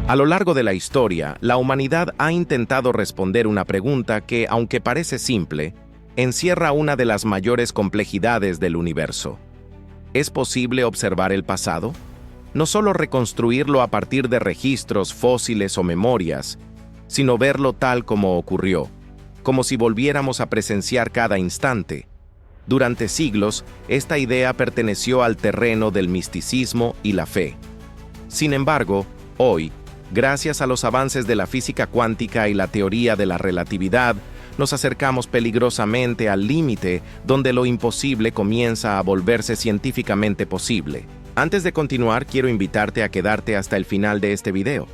A lo largo de la historia, la humanidad ha intentado responder una pregunta que, aunque parece simple, encierra una de las mayores complejidades del universo. ¿Es posible observar el pasado? No solo reconstruirlo a partir de registros, fósiles o memorias, sino verlo tal como ocurrió, como si volviéramos a presenciar cada instante. Durante siglos, esta idea perteneció al terreno del misticismo y la fe. Sin embargo, hoy, gracias a los avances de la física cuántica y la teoría de la relatividad, nos acercamos peligrosamente al límite donde lo imposible comienza a volverse científicamente posible. Antes de continuar, quiero invitarte a quedarte hasta el final de este video,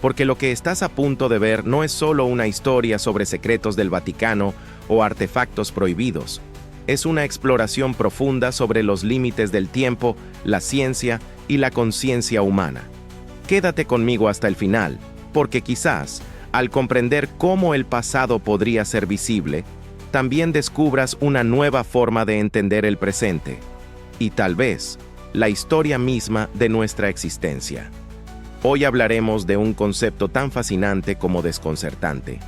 porque lo que estás a punto de ver no es solo una historia sobre secretos del Vaticano o artefactos prohibidos. Es una exploración profunda sobre los límites del tiempo, la ciencia y la conciencia humana. Quédate conmigo hasta el final, porque quizás, al comprender cómo el pasado podría ser visible, también descubras una nueva forma de entender el presente, y tal vez, la historia misma de nuestra existencia. Hoy hablaremos de un concepto tan fascinante como desconcertante: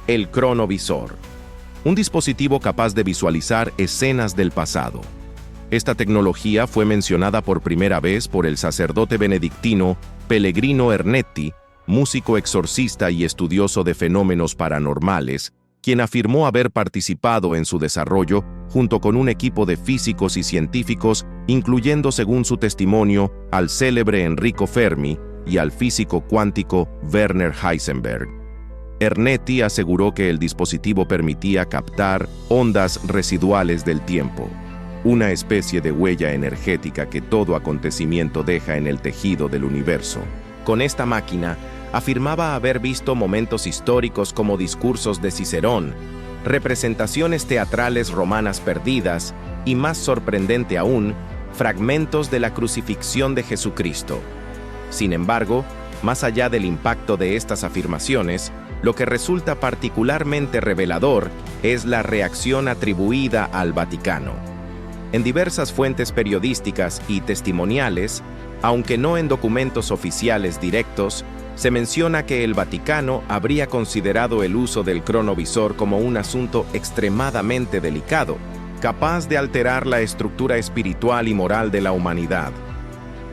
el cronovisor. Un dispositivo capaz de visualizar escenas del pasado. Esta tecnología fue mencionada por primera vez por el sacerdote benedictino Pellegrino Ernetti, músico exorcista y estudioso de fenómenos paranormales, quien afirmó haber participado en su desarrollo junto con un equipo de físicos y científicos, incluyendo, según su testimonio, al célebre Enrico Fermi y al físico cuántico Werner Heisenberg. Ernetti aseguró que el dispositivo permitía captar ondas residuales del tiempo, una especie de huella energética que todo acontecimiento deja en el tejido del universo. Con esta máquina, afirmaba haber visto momentos históricos como discursos de Cicerón, representaciones teatrales romanas perdidas y, más sorprendente aún, fragmentos de la crucifixión de Jesucristo. Sin embargo, más allá del impacto de estas afirmaciones, lo que resulta particularmente revelador es la reacción atribuida al Vaticano. En diversas fuentes periodísticas y testimoniales, aunque no en documentos oficiales directos, se menciona que el Vaticano habría considerado el uso del cronovisor como un asunto extremadamente delicado, capaz de alterar la estructura espiritual y moral de la humanidad.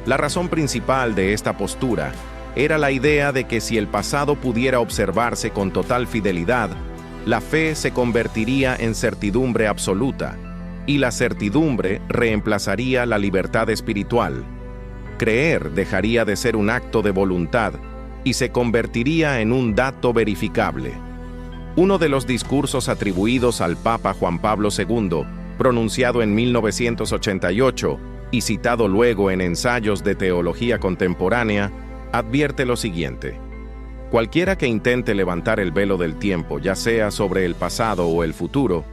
La razón principal de esta postura era la idea de que si el pasado pudiera observarse con total fidelidad, la fe se convertiría en certidumbre absoluta, y la certidumbre reemplazaría la libertad espiritual. Creer dejaría de ser un acto de voluntad y se convertiría en un dato verificable. Uno de los discursos atribuidos al Papa Juan Pablo II, pronunciado en 1988 y citado luego en ensayos de teología contemporánea, advierte lo siguiente: cualquiera que intente levantar el velo del tiempo, ya sea sobre el pasado o el futuro,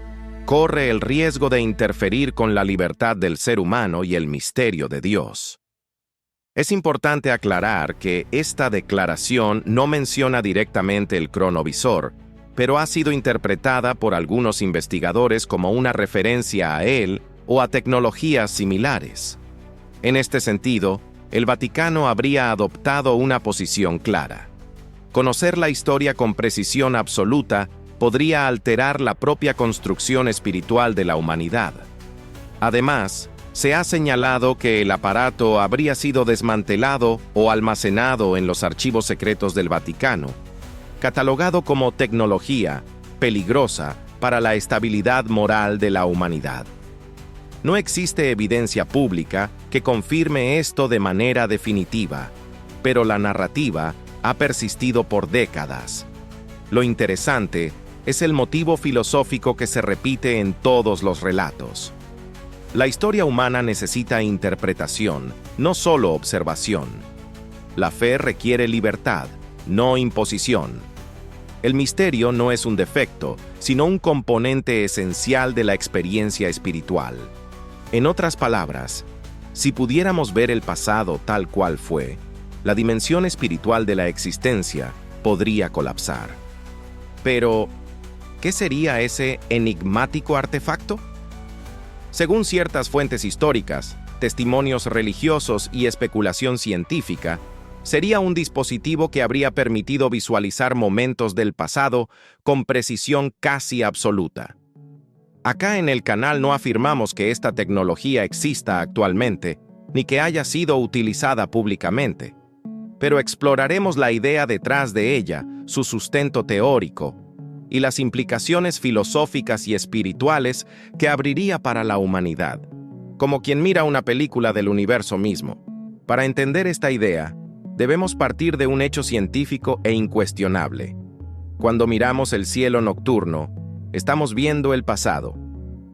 corre el riesgo de interferir con la libertad del ser humano y el misterio de Dios. Es importante aclarar que esta declaración no menciona directamente el cronovisor, pero ha sido interpretada por algunos investigadores como una referencia a él o a tecnologías similares. En este sentido, el Vaticano habría adoptado una posición clara. Conocer la historia con precisión absoluta podría alterar la propia construcción espiritual de la humanidad. Además, se ha señalado que el aparato habría sido desmantelado o almacenado en los archivos secretos del Vaticano, catalogado como tecnología peligrosa para la estabilidad moral de la humanidad. No existe evidencia pública que confirme esto de manera definitiva, pero la narrativa ha persistido por décadas. Lo interesante es el motivo filosófico que se repite en todos los relatos. La historia humana necesita interpretación, no solo observación. La fe requiere libertad, no imposición. El misterio no es un defecto, sino un componente esencial de la experiencia espiritual. En otras palabras, si pudiéramos ver el pasado tal cual fue, la dimensión espiritual de la existencia podría colapsar. Pero, ¿qué sería ese enigmático artefacto? Según ciertas fuentes históricas, testimonios religiosos y especulación científica, Sería un dispositivo que habría permitido visualizar momentos del pasado con precisión casi absoluta. Acá en el canal no afirmamos que esta tecnología exista actualmente, ni que haya sido utilizada públicamente, pero exploraremos la idea detrás de ella, su sustento teórico, y las implicaciones filosóficas y espirituales que abriría para la humanidad, como quien mira una película del universo mismo. Para entender esta idea, debemos partir de un hecho científico e incuestionable. Cuando miramos el cielo nocturno, estamos viendo el pasado.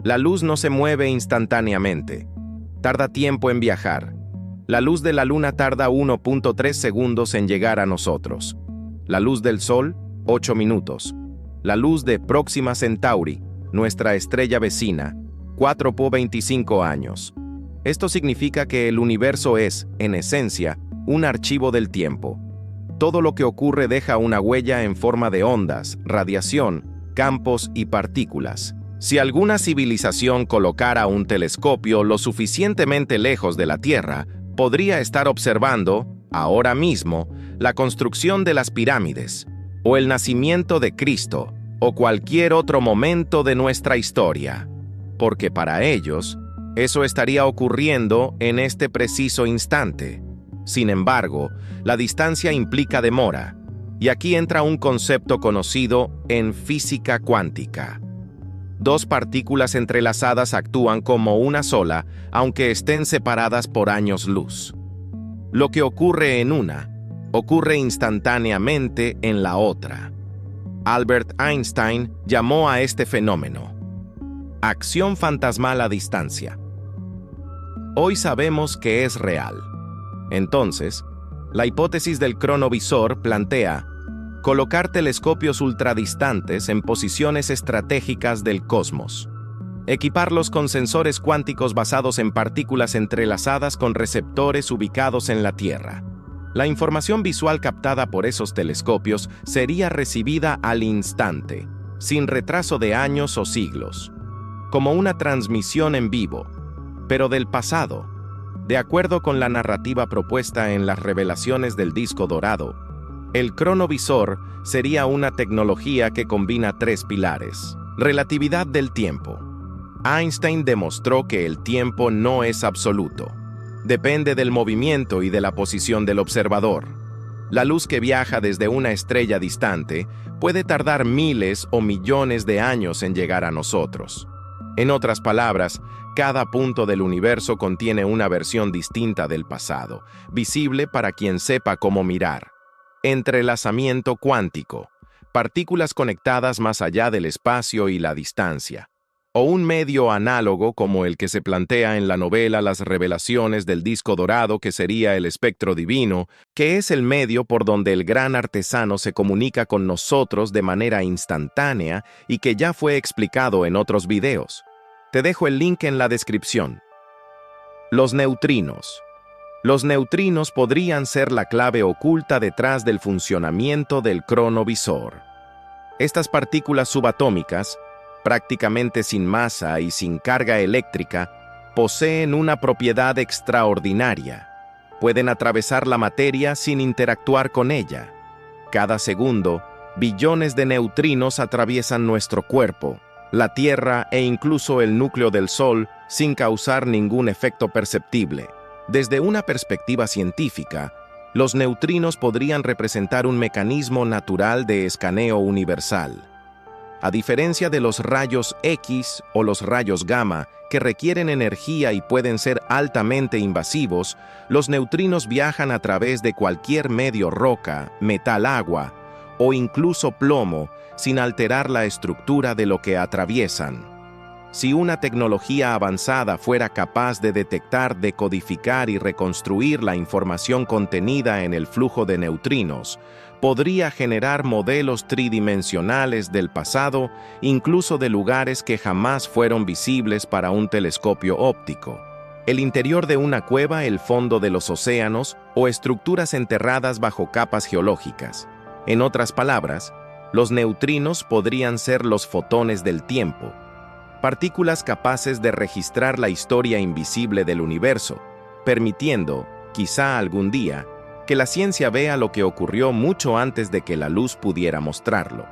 La luz no se mueve instantáneamente. Tarda tiempo en viajar. La luz de la luna tarda 1.3 segundos en llegar a nosotros. La luz del sol, 8 minutos. La luz de Próxima Centauri, nuestra estrella vecina, 4.25 años. Esto significa que el universo es, en esencia, un archivo del tiempo. Todo lo que ocurre deja una huella en forma de ondas, radiación, campos y partículas. Si alguna civilización colocara un telescopio lo suficientemente lejos de la Tierra, podría estar observando, ahora mismo, la construcción de las pirámides, o el nacimiento de Cristo, o cualquier otro momento de nuestra historia, porque para ellos, eso estaría ocurriendo en este preciso instante. Sin embargo, la distancia implica demora, y aquí entra un concepto conocido en física cuántica. Dos partículas entrelazadas actúan como una sola, aunque estén separadas por años luz. Lo que ocurre en una, ocurre instantáneamente en la otra. Albert Einstein llamó a este fenómeno acción fantasmal a distancia. Hoy sabemos que es real. Entonces, la hipótesis del cronovisor plantea colocar telescopios ultradistantes en posiciones estratégicas del cosmos. Equiparlos con sensores cuánticos basados en partículas entrelazadas con receptores ubicados en la Tierra. La información visual captada por esos telescopios sería recibida al instante, sin retraso de años o siglos, como una transmisión en vivo, pero del pasado, de acuerdo con la narrativa propuesta en las revelaciones del disco dorado. El cronovisor sería una tecnología que combina tres pilares. Relatividad del tiempo. Einstein demostró que el tiempo no es absoluto. Depende del movimiento y de la posición del observador. La luz que viaja desde una estrella distante puede tardar miles o millones de años en llegar a nosotros. En otras palabras, cada punto del universo contiene una versión distinta del pasado, visible para quien sepa cómo mirar. Entrelazamiento cuántico, partículas conectadas más allá del espacio y la distancia, o un medio análogo como el que se plantea en la novela Las revelaciones del disco dorado, que sería el espectro divino, que es el medio por donde el gran artesano se comunica con nosotros de manera instantánea y que ya fue explicado en otros videos. Te dejo el link en la descripción. Los neutrinos. Los neutrinos podrían ser la clave oculta detrás del funcionamiento del cronovisor. Estas partículas subatómicas, prácticamente sin masa y sin carga eléctrica, poseen una propiedad extraordinaria. Pueden atravesar la materia sin interactuar con ella. Cada segundo, billones de neutrinos atraviesan nuestro cuerpo, la Tierra e incluso el núcleo del Sol sin causar ningún efecto perceptible. Desde una perspectiva científica, los neutrinos podrían representar un mecanismo natural de escaneo universal. A diferencia de los rayos X o los rayos gamma, que requieren energía y pueden ser altamente invasivos, los neutrinos viajan a través de cualquier medio, roca, metal, agua o incluso plomo, sin alterar la estructura de lo que atraviesan. Si una tecnología avanzada fuera capaz de detectar, decodificar y reconstruir la información contenida en el flujo de neutrinos, podría generar modelos tridimensionales del pasado, incluso de lugares que jamás fueron visibles para un telescopio óptico. El interior de una cueva, el fondo de los océanos o estructuras enterradas bajo capas geológicas. En otras palabras, los neutrinos podrían ser los fotones del tiempo, partículas capaces de registrar la historia invisible del universo, permitiendo, quizá algún día, que la ciencia vea lo que ocurrió mucho antes de que la luz pudiera mostrarlo.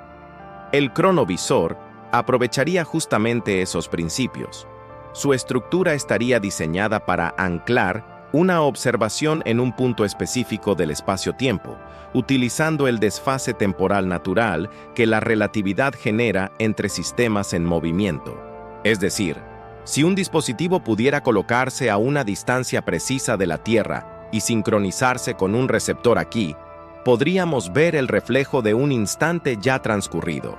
El cronovisor aprovecharía justamente esos principios. Su estructura estaría diseñada para anclar una observación en un punto específico del espacio-tiempo, utilizando el desfase temporal natural que la relatividad genera entre sistemas en movimiento. Es decir, si un dispositivo pudiera colocarse a una distancia precisa de la Tierra y sincronizarse con un receptor aquí, podríamos ver el reflejo de un instante ya transcurrido.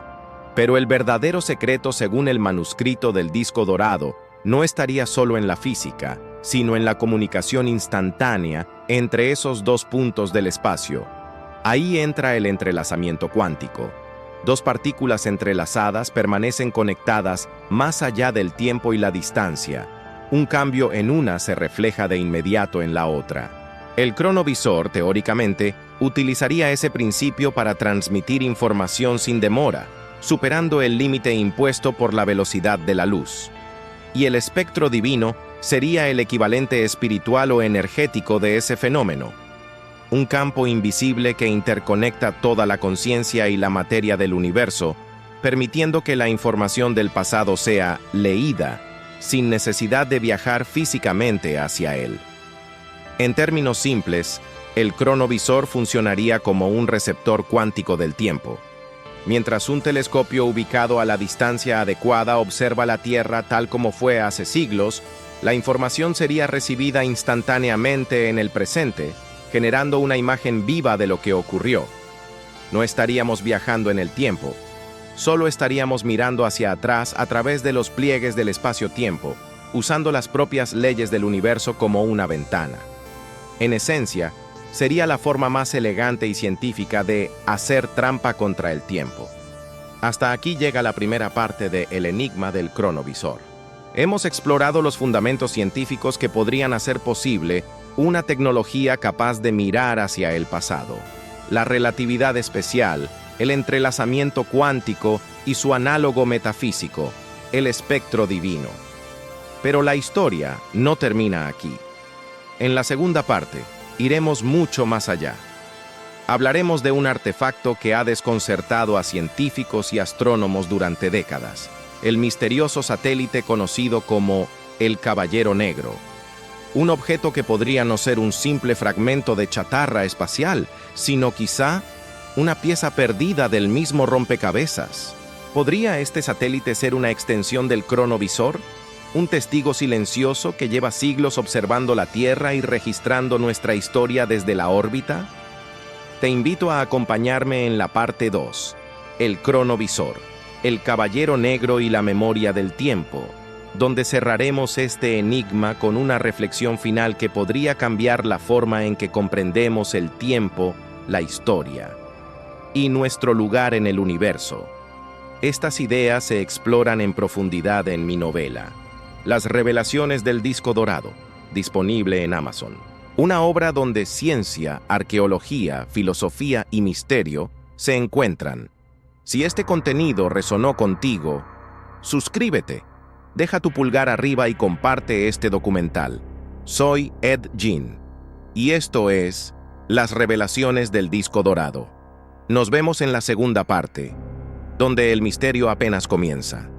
Pero el verdadero secreto, según el manuscrito del disco dorado, no estaría solo en la física, sino en la comunicación instantánea entre esos dos puntos del espacio. Ahí entra el entrelazamiento cuántico. Dos partículas entrelazadas permanecen conectadas más allá del tiempo y la distancia. Un cambio en una se refleja de inmediato en la otra. El cronovisor, teóricamente, utilizaría ese principio para transmitir información sin demora, superando el límite impuesto por la velocidad de la luz. Y el espectro divino sería el equivalente espiritual o energético de ese fenómeno. Un campo invisible que interconecta toda la conciencia y la materia del universo, permitiendo que la información del pasado sea leída, sin necesidad de viajar físicamente hacia él. En términos simples, el cronovisor funcionaría como un receptor cuántico del tiempo. Mientras un telescopio ubicado a la distancia adecuada observa la Tierra tal como fue hace siglos, la información sería recibida instantáneamente en el presente, generando una imagen viva de lo que ocurrió. No estaríamos viajando en el tiempo, solo estaríamos mirando hacia atrás a través de los pliegues del espacio-tiempo, usando las propias leyes del universo como una ventana. En esencia, sería la forma más elegante y científica de hacer trampa contra el tiempo. Hasta aquí llega la primera parte de El enigma del cronovisor. Hemos explorado los fundamentos científicos que podrían hacer posible una tecnología capaz de mirar hacia el pasado, la relatividad especial, el entrelazamiento cuántico y su análogo metafísico, el espectro divino. Pero la historia no termina aquí. En la segunda parte, iremos mucho más allá. Hablaremos de un artefacto que ha desconcertado a científicos y astrónomos durante décadas, el misterioso satélite conocido como el Caballero Negro. Un objeto que podría no ser un simple fragmento de chatarra espacial, sino quizá una pieza perdida del mismo rompecabezas. ¿Podría este satélite ser una extensión del cronovisor? ¿Un testigo silencioso que lleva siglos observando la Tierra y registrando nuestra historia desde la órbita? Te invito a acompañarme en la parte 2, el cronovisor, el Caballero Negro y la memoria del tiempo, donde cerraremos este enigma con una reflexión final que podría cambiar la forma en que comprendemos el tiempo, la historia y nuestro lugar en el universo. Estas ideas se exploran en profundidad en mi novela, Las revelaciones del disco dorado, disponible en Amazon. Una obra donde ciencia, arqueología, filosofía y misterio se encuentran. Si este contenido resonó contigo, suscríbete. Deja tu pulgar arriba y comparte este documental. Soy Ed Gein, y esto es Las revelaciones del disco dorado. Nos vemos en la segunda parte, donde el misterio apenas comienza.